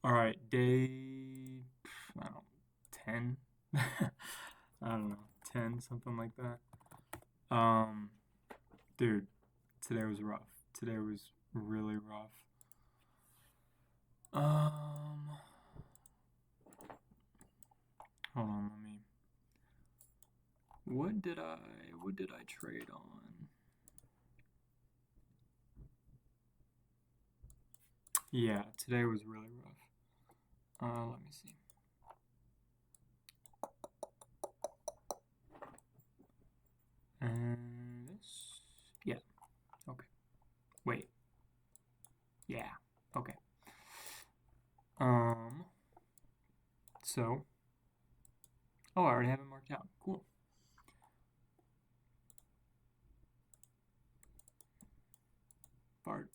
All right, day, I don't know, 10. I don't know, 10, something like that. Um, Dude, today was rough. Today was really rough. Um, Hold on, what did I trade on? Yeah, today was really rough. Let me see. And this, yeah, okay. Wait, yeah, okay. Um, so, oh, I already have it marked out. Cool. Bart.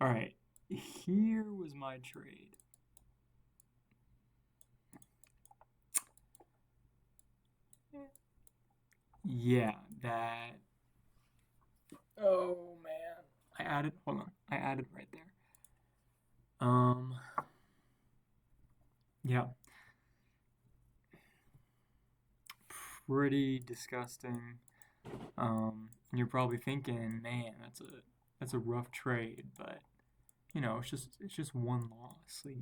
All right, here was my trade. Yeah, that. Oh man, I added. Hold on, I added right there. Um, yeah, pretty disgusting. And you're probably thinking, man, that's a rough trade, but it's just one loss. Like,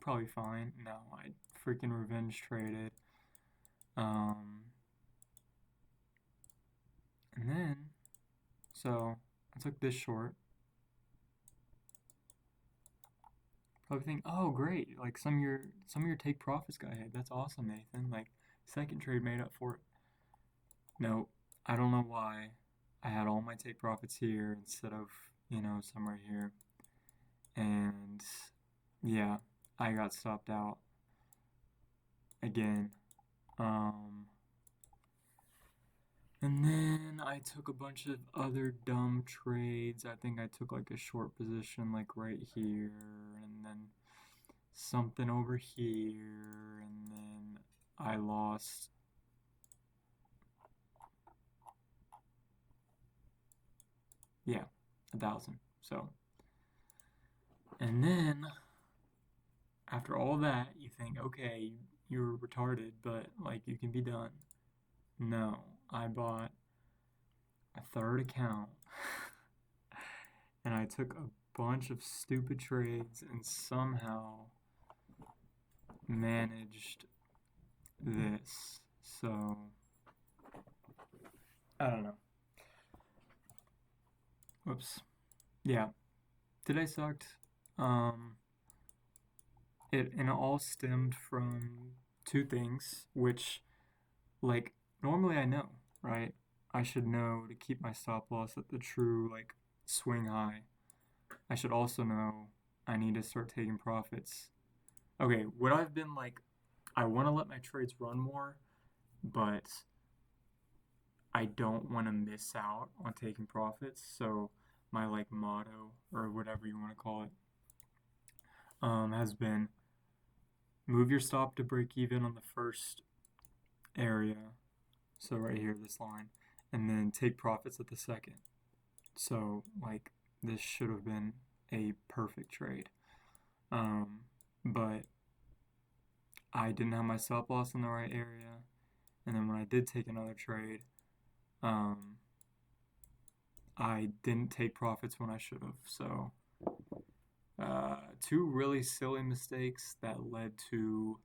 probably fine. No, I freaking revenge traded. Um, and then so I took this short. Probably think, oh great, like some of your take profits got hit. That's awesome, Nathan. Like second trade made up for it. No, I don't know why. I had all my take profits here instead of some right here, and yeah, I got stopped out again. Um, and then I took a bunch of other dumb trades. I think I took like a short position like right here, and then something over here, and then I lost. Yeah, 1,000. So, and then after all that, you think, okay, you're retarded, but like you can be done. No, I bought a third account and I took a bunch of stupid trades and somehow managed this. So, I don't know. Whoops. Yeah, today sucked. Um, it all stemmed from two things, which like normally I know, right? I should know to keep my stop loss at the true like swing high. I should also know I need to start taking profits. Okay, what I've been like, I want to let my trades run more, but I don't want to miss out on taking profits. So my like motto or whatever you want to call it has been move your stop to break even on the first area. So right here, this line, and then take profits at the second. So like this should have been a perfect trade. Um, but I didn't have my stop loss in the right area, and then when I did take another trade, um, I didn't take profits when I should have. So two really silly mistakes that led to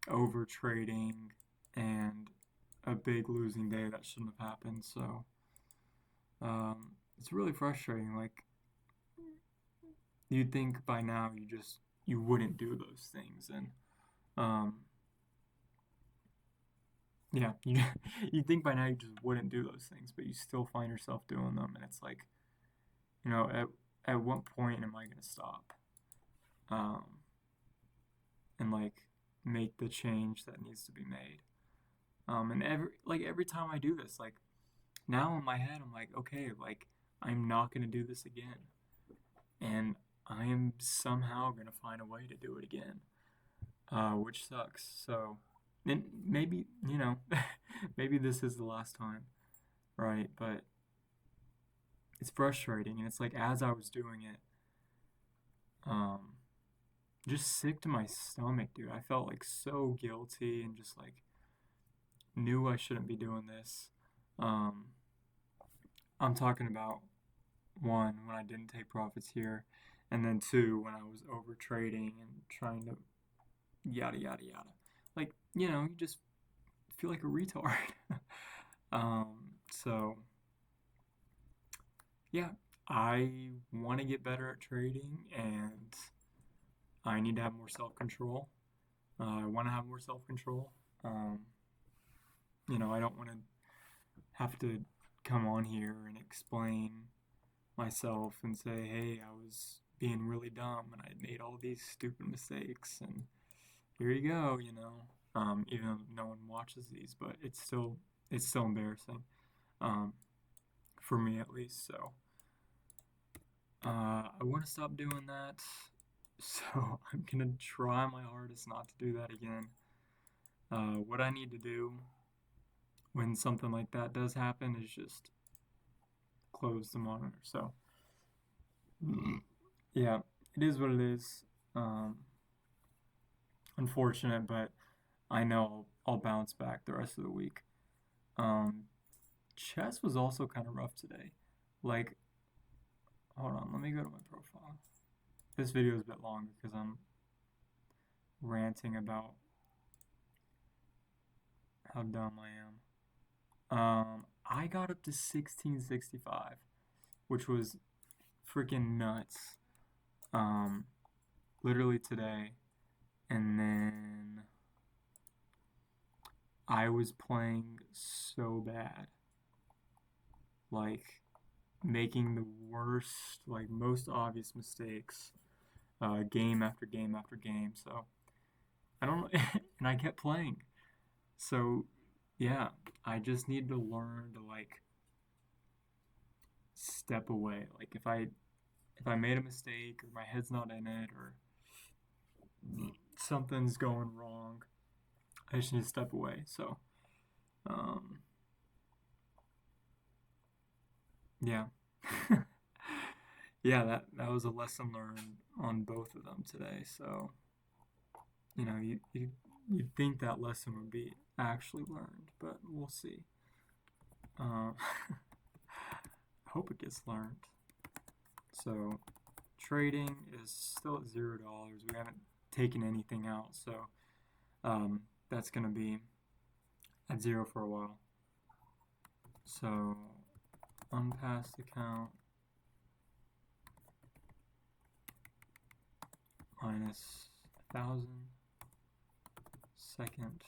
over trading and a big losing day that shouldn't have happened. So it's really frustrating. Like you'd think by now you wouldn't do those things, and um, yeah, you'd think by now you just wouldn't do those things, but you still find yourself doing them, and it's like at what point am I gonna stop? Um, and like make the change that needs to be made. And every time I do this, like now in my head, I'm like, okay, like I'm not gonna do this again, and I am somehow gonna find a way to do it again, which sucks. So, and maybe maybe this is the last time, right? But it's frustrating, and it's like as I was doing it, just sick to my stomach, dude. I felt like so guilty and just like knew I shouldn't be doing this. Um, I'm talking about one, when I didn't take profits here, and then two, when I was over trading and trying to yada yada yada. Like, you just feel like a retard. So yeah, I want to get better at trading and I need to have more self-control. I want to have more self-control. Um, I don't want to have to come on here and explain myself and say, hey, I was being really dumb and I made all these stupid mistakes and here you go. Even though no one watches these, but it's still embarrassing, um, for me at least. So I want to stop doing that. So I'm gonna try my hardest not to do that again. What I need to do when something like that does happen is just close the monitor. So yeah, it is what it is. Um, Unfortunate, but I know I'll bounce back the rest of the week. Um, Chess was also kind of rough today. Like, hold on, let me go to my profile. This video is a bit longer because I'm ranting about how dumb I am. I got up to 1665, which was freaking nuts. Um, Literally today, and then I was playing so bad, like making the worst, like most obvious mistakes, game after game after game. So I don't know, and I kept playing. So yeah, I just need to learn to like step away. Like if I made a mistake or my head's not in it or something's going wrong, I just need to step away. So um, yeah. Yeah, that was a lesson learned on both of them today. So, you'd think that lesson would be actually learned, but we'll see. I hope it gets learned. So, trading is still at $0. We haven't taken anything out, so that's gonna be at zero for a while. So, unpassed account minus 1,000. Second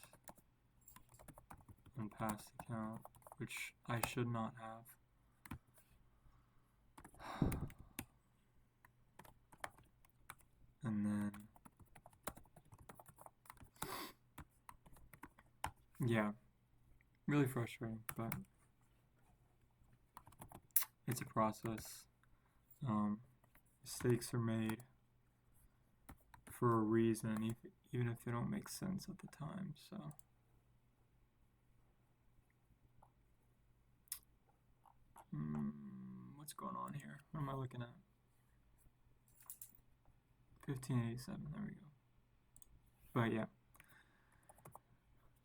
unpassed account, which I should not have. And then, yeah, really frustrating, but it's a process. Mistakes are made for a reason, even if they don't make sense at the time. So, what's going on here? What am I looking at? 1587. There we go. But yeah,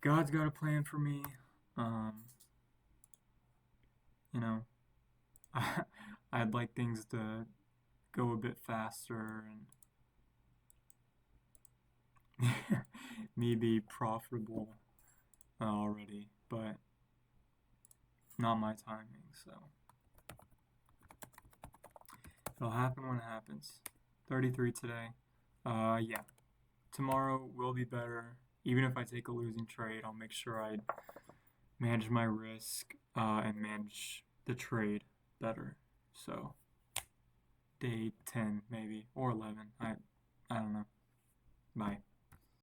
God's got a plan for me. You know, I'd like things to go a bit faster and me be profitable already, but not my timing, so it'll happen when it happens. 33 today. Yeah. Tomorrow will be better. Even if I take a losing trade, I'll make sure I manage my risk and manage the trade better. So day 10 maybe, or 11. I don't know. Bye.